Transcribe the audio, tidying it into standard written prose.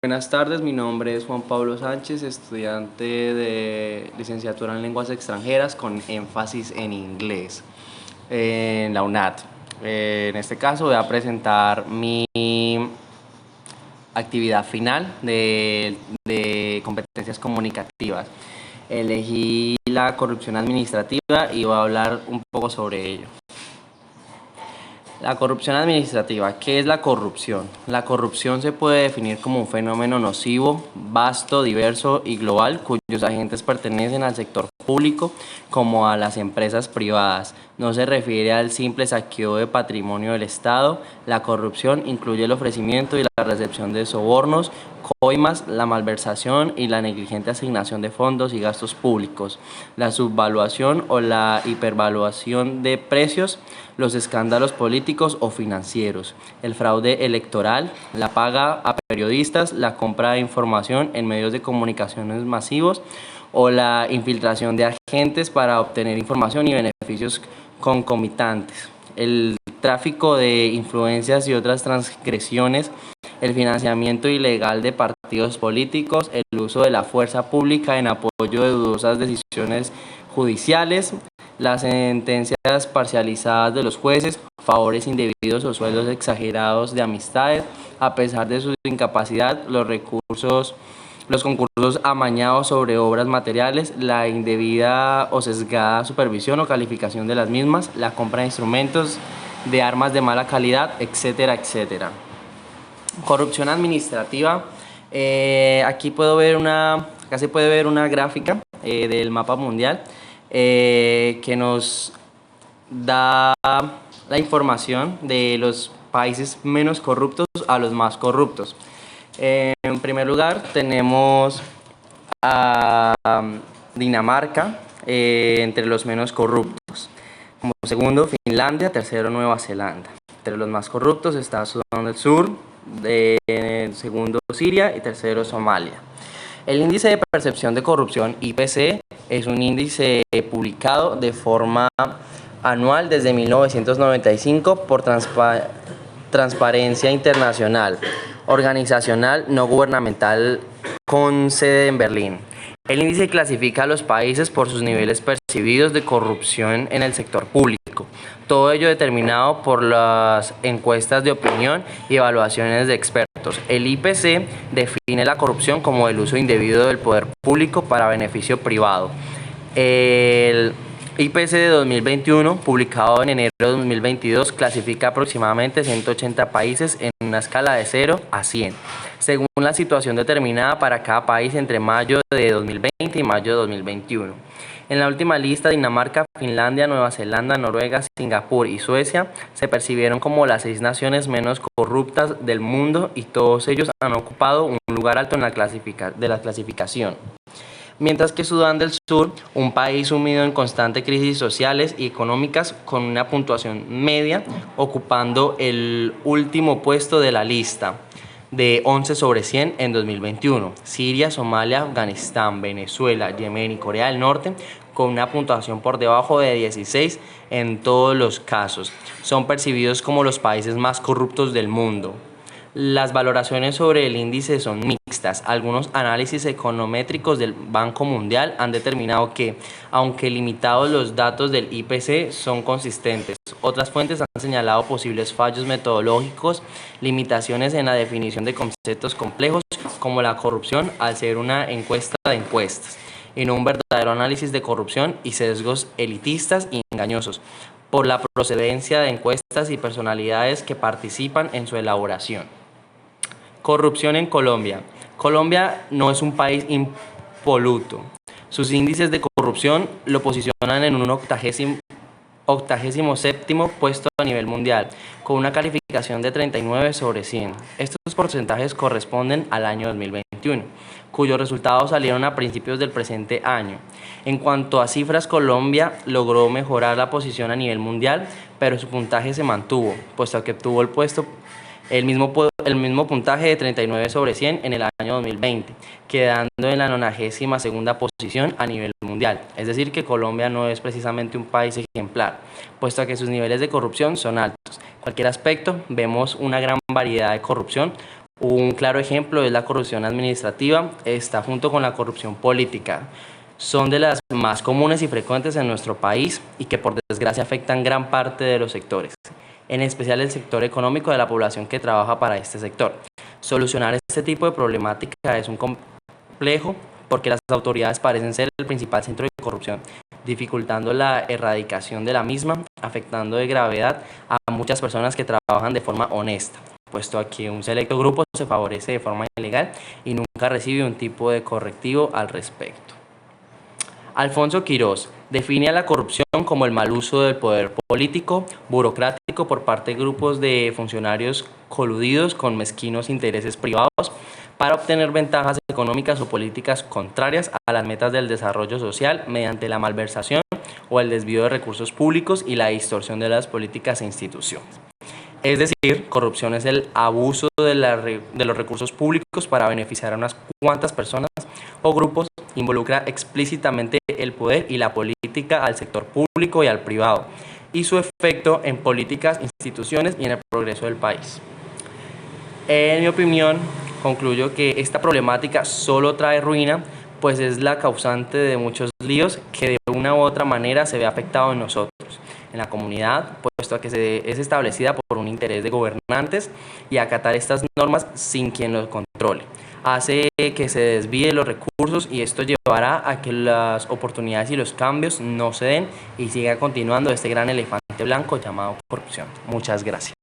Buenas tardes, mi nombre es Juan Pablo Sánchez, estudiante de licenciatura en lenguas extranjeras con énfasis en inglés en la UNAD. En este caso voy a presentar mi actividad final de competencias comunicativas. Elegí la corrupción administrativa y voy a hablar un poco sobre ello. La corrupción administrativa. ¿Qué es la corrupción? La corrupción se puede definir como un fenómeno nocivo, vasto, diverso y global, cuyos agentes pertenecen al sector público como a las empresas privadas. No se refiere al simple saqueo de patrimonio del Estado. La corrupción incluye el ofrecimiento y la recepción de sobornos, coimas, la malversación y la negligente asignación de fondos y gastos públicos, la subvaluación o la hipervaluación de precios, los escándalos políticos o financieros, el fraude electoral, la paga a periodistas, la compra de información en medios de comunicaciones masivos o la infiltración de agentes para obtener información y beneficios concomitantes, el tráfico de influencias y otras transgresiones, el financiamiento ilegal de partidos políticos, el uso de la fuerza pública en apoyo de dudosas decisiones judiciales, las sentencias parcializadas de los jueces, favores indebidos o sueldos exagerados de amistades, a pesar de su incapacidad, los concursos amañados sobre obras materiales, la indebida o sesgada supervisión o calificación de las mismas, la compra de instrumentos de armas de mala calidad, etcétera, etcétera. Corrupción administrativa. Acá se puede ver una gráfica del mapa mundial que nos da la información de los países menos corruptos a los más corruptos. En primer lugar tenemos a Dinamarca entre los menos corruptos. Como segundo, Finlandia. Tercero, Nueva Zelanda. Entre los más corruptos está Sudán del Sur, segundo Siria y tercero Somalia. El índice de percepción de corrupción IPC es un índice publicado de forma anual desde 1995 por Transparencia Internacional, organizacional no gubernamental con sede en Berlín. El índice clasifica a los países por sus niveles percibidos de corrupción en el sector público. Todo ello determinado por las encuestas de opinión y evaluaciones de expertos. El IPC define la corrupción como el uso indebido del poder público para beneficio privado. El IPC de 2021, publicado en enero de 2022, clasifica aproximadamente 180 países en una escala de 0 a 100, según la situación determinada para cada país entre mayo de 2020 y mayo de 2021. En la última lista, Dinamarca, Finlandia, Nueva Zelanda, Noruega, Singapur y Suecia se percibieron como las 6 naciones menos corruptas del mundo y todos ellos han ocupado un lugar alto en la clasificación. Mientras que Sudán del Sur, un país sumido en constantes crisis sociales y económicas con una puntuación media, ocupando el último puesto de la lista de 11 sobre 100 en 2021. Siria, Somalia, Afganistán, Venezuela, Yemen y Corea del Norte, con una puntuación por debajo de 16 en todos los casos, son percibidos como los países más corruptos del mundo. Las valoraciones sobre el índice son mixtas. Algunos análisis econométricos del Banco Mundial han determinado que, aunque limitados, los datos del IPC son consistentes. Otras fuentes han señalado posibles fallos metodológicos, limitaciones en la definición de conceptos complejos como la corrupción al ser una encuesta de encuestas, y no un verdadero análisis de corrupción, y sesgos elitistas y engañosos por la procedencia de encuestas y personalidades que participan en su elaboración. Corrupción en Colombia. Colombia no es un país impoluto. Sus índices de corrupción lo posicionan en un 87º puesto a nivel mundial, con una calificación de 39 sobre 100. Estos porcentajes corresponden al año 2021, cuyos resultados salieron a principios del presente año. En cuanto a cifras, Colombia logró mejorar la posición a nivel mundial, pero su puntaje se mantuvo, puesto que obtuvo el mismo puntaje de 39 sobre 100 en el año 2020, quedando en la 92ª posición a nivel mundial. Es decir, que Colombia no es precisamente un país ejemplar, puesto que sus niveles de corrupción son altos. En cualquier aspecto, vemos una gran variedad de corrupción, Un claro ejemplo es la corrupción administrativa, está junto con la corrupción política. Son de las más comunes y frecuentes en nuestro país y que por desgracia afectan gran parte de los sectores, en especial el sector económico de la población que trabaja para este sector. Solucionar este tipo de problemática es un complejo porque las autoridades parecen ser el principal centro de corrupción, dificultando la erradicación de la misma, afectando de gravedad a muchas personas que trabajan de forma honesta, puesto a que un selecto grupo se favorece de forma ilegal y nunca recibe un tipo de correctivo al respecto. Alfonso Quirós define a la corrupción como el mal uso del poder político, burocrático por parte de grupos de funcionarios coludidos con mezquinos intereses privados para obtener ventajas económicas o políticas contrarias a las metas del desarrollo social mediante la malversación o el desvío de recursos públicos y la distorsión de las políticas e instituciones. Es decir, corrupción es el abuso de los recursos públicos para beneficiar a unas cuantas personas o grupos, involucra explícitamente el poder y la política al sector público y al privado, y su efecto en políticas, instituciones y en el progreso del país. En mi opinión, concluyo que esta problemática solo trae ruina, pues es la causante de muchos líos que de una u otra manera se ve afectado en nosotros, en la comunidad, puesto a que es establecida por un interés de gobernantes y acatar estas normas sin quien los controle. Hace que se desvíen los recursos y esto llevará a que las oportunidades y los cambios no se den y siga continuando este gran elefante blanco llamado corrupción. Muchas gracias.